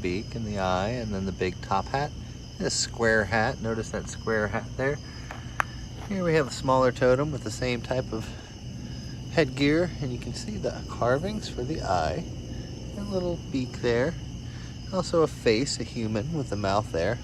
beak and the eye, and then the big top hat. And a square hat. Notice that square hat there. Here we have a smaller totem with the same type of headgear, and you can see the carvings for the eye. And a little beak there. Also a face, a human with the mouth there.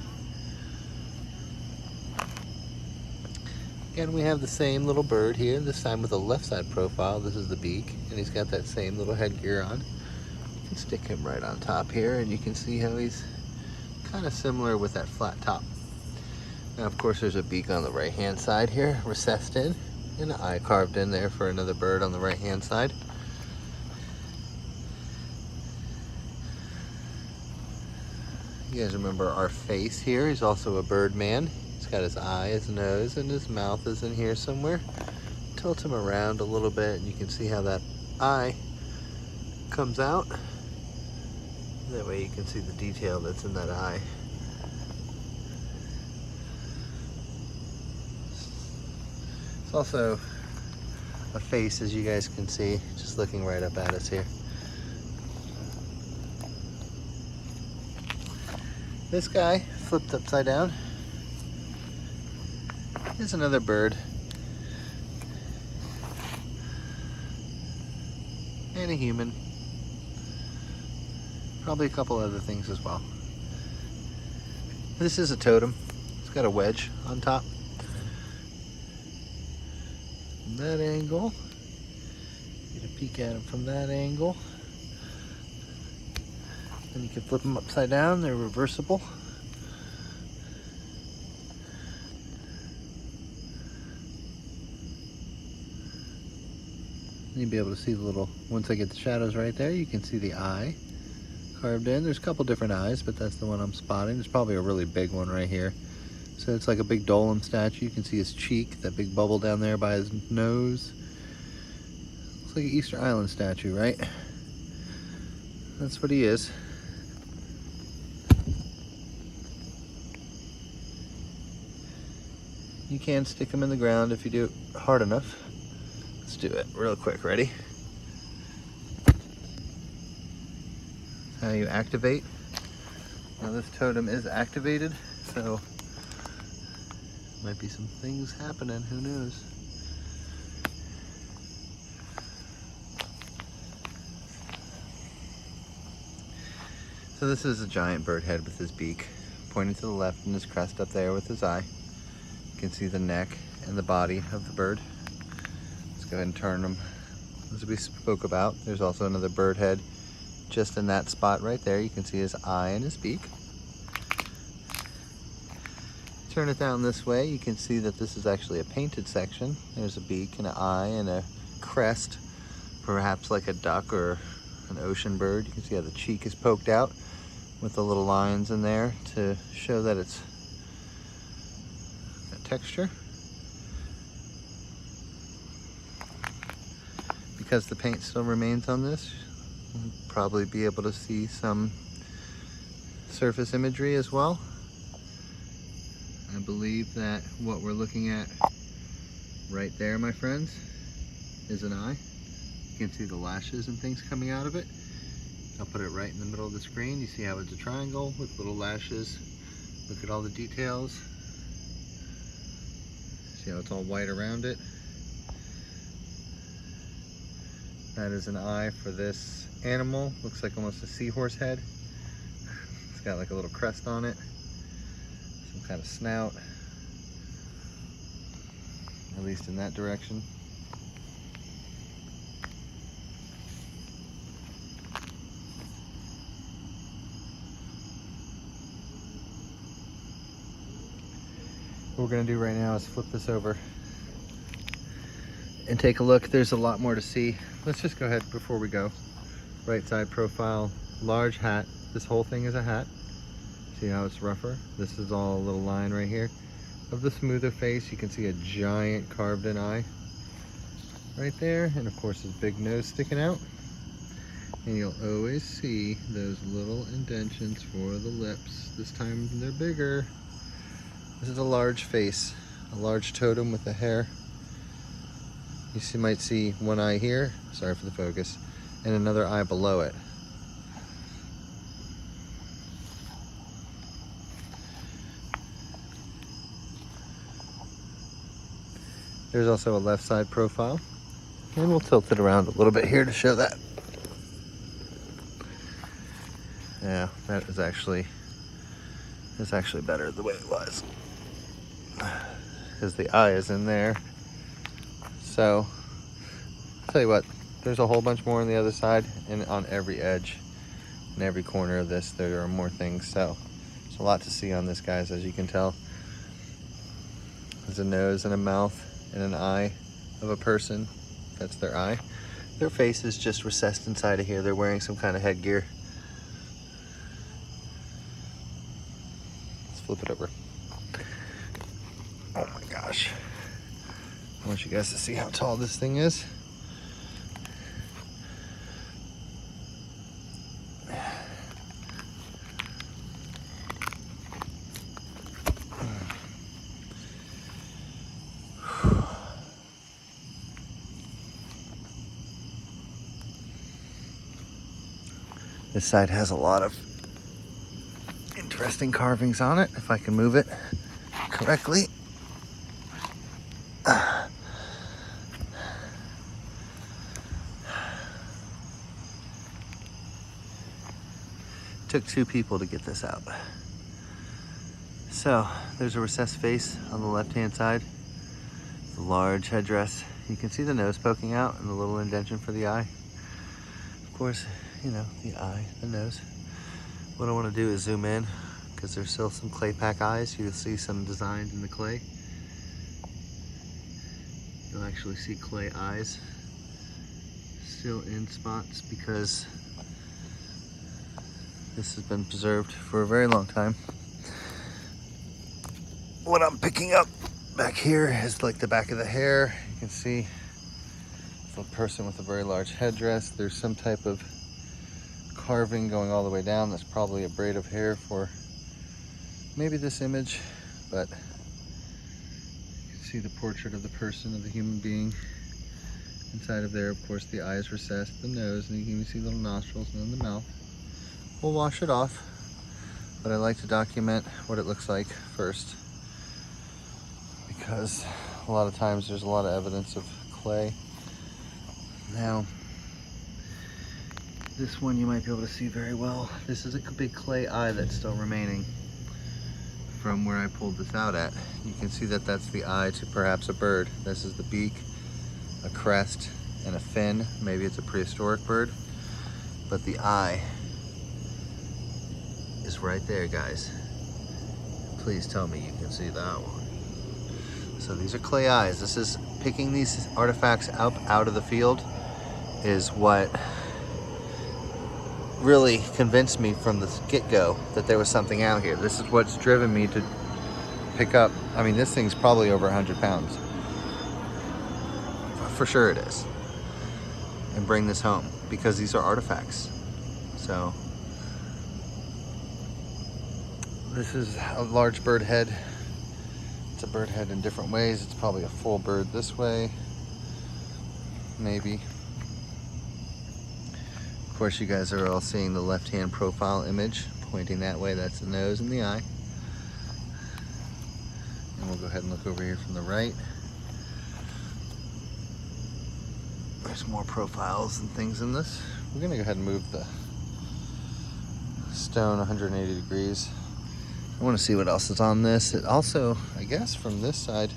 Again, we have the same little bird here, this time with a left side profile. This is the beak, and he's got that same little headgear on. You can stick him right on top here, and you can see how he's kind of similar with that flat top. Now, of course, there's a beak on the right hand side here, recessed in, and an eye carved in there for another bird on the right hand side. You guys remember our face here? He's also a bird man. He's got his eye, his nose, and his mouth is in here somewhere. Tilt him around a little bit, and you can see how that eye comes out. That way you can see the detail that's in that eye. It's also a face, as you guys can see, just looking right up at us here. This guy, flipped upside down, is another bird. And a human. Probably a couple other things as well. This is a totem. It's got a wedge on top. From that angle, get a peek at them from that angle. Then you can flip them upside down, they're reversible. And you'll be able to see the little, once I get the shadows right there, you can see the eye carved in. There's a couple different eyes, but that's the one I'm spotting. There's probably a really big one right here. So it's like a big Dolan statue. You can see his cheek, that big bubble down there by his nose. Looks like an Easter Island statue, right? That's what he is. You can stick him in the ground if you do it hard enough. Let's do it real quick. Ready? That's how you activate. Now this totem is activated, so might be some things happening, who knows. So this is a giant bird head with his beak pointing to the left and his crest up there with his eye. You can see the neck and the body of the bird. Let's go ahead and turn them. As we spoke about, there's also another bird head just in that spot right there. You can see his eye and his beak. Turn it down this way, you can see that this is actually a painted section. There's a beak and an eye and a crest, perhaps like a duck or an ocean bird. You can see how the cheek is poked out with the little lines in there to show that it's that texture. Because the paint still remains on this, you'll probably be able to see some surface imagery as well. I believe that what we're looking at right there, my friends, is an eye. You can see the lashes and things coming out of it. I'll put it right in the middle of the screen. You see how it's a triangle with little lashes. Look at all the details. See how it's all white around it. That is an eye for this animal. Looks like almost a seahorse head. It's got like a little crest on it. Some kind of snout, at least in that direction. What we're going to do right now is flip this over and take a look. There's a lot more to see. Let's just go ahead before we go. Right side profile, large hat. This whole thing is a hat. See how it's rougher? This is all a little line right here. Of the smoother face, you can see a giant carved in eye right there. And of course his big nose sticking out. And you'll always see those little indentions for the lips. This time they're bigger. This is a large face, a large totem with the hair. You might see one eye here, sorry for the focus, and another eye below it. There's also a left side profile. And we'll tilt it around a little bit here to show that. Yeah, that is actually better the way it was. Because the eye is in there. So, I'll tell you what, there's a whole bunch more on the other side, and on every edge, in every corner of this, there are more things. So, there's a lot to see on this, guys, as you can tell. There's a nose and a mouth and an eye of a person. That's their eye. Their face is just recessed inside of here. They're wearing some kind of headgear. Let's flip it over. Oh my gosh. I want you guys to see how tall this thing is. This side has a lot of interesting carvings on it, if I can move it correctly. Took 2 people to get this out. So, there's a recessed face on the left-hand side. The large headdress. You can see the nose poking out and the little indentation for the eye. Of course, you know, the eye, the nose. What I want to do is zoom in, because there's still some clay pack eyes. You'll see some designed in the clay. You'll actually see clay eyes still in spots, because this has been preserved for a very long time. What I'm picking up back here is like the back of the hair. You can see it's a person with a very large headdress. There's some type of carving going all the way down. That's probably a braid of hair for maybe this image, but you can see the portrait of the person, of the human being inside of there. Of course, the eye is recessed, the nose, and you can even see little nostrils and then the mouth. We'll wash it off, but I like to document what it looks like first, because a lot of times there's a lot of evidence of clay. Now, this one you might be able to see very well. This is a big clay eye that's still remaining from where I pulled this out at. You can see that that's the eye to perhaps a bird. This is the beak, a crest, and a fin. Maybe it's a prehistoric bird, but the eye is right there, guys. Please tell me you can see that one. So these are clay eyes. This is picking these artifacts up out of the field is what really convinced me from the get-go that there was something out here. This is what's driven me to pick up. I mean, this thing's probably over 100 pounds. For sure it is. And bring this home, because these are artifacts. So, this is a large bird head. It's a bird head in different ways. It's probably a full bird this way, maybe. Of course, you guys are all seeing the left-hand profile image pointing that way. That's the nose and the eye. And we'll go ahead and look over here from the right. There's more profiles and things in this. We're gonna go ahead and move the stone 180 degrees. I wanna see what else is on this. It also, I guess from this side,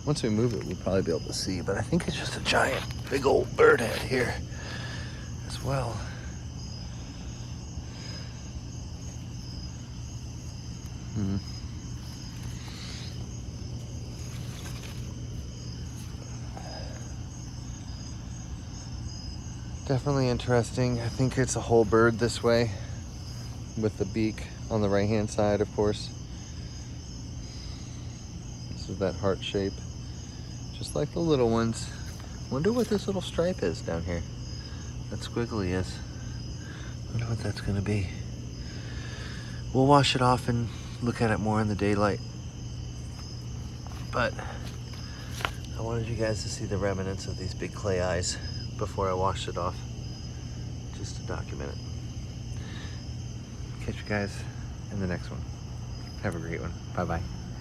once we move it, we'll probably be able to see, but I think it's just a giant, big old bird head here as well. Definitely interesting. I think it's a whole bird this way, with the beak on the right hand side, of course. This is that heart shape, just like the little ones. Wonder what this little stripe is down here. That squiggly is. Wonder what that's gonna be. We'll wash it off and look at it more in the daylight. But I wanted you guys to see the remnants of these big clay eyes before I washed it off, just to document it. Catch you guys in the next one. Have a great one. Bye-bye.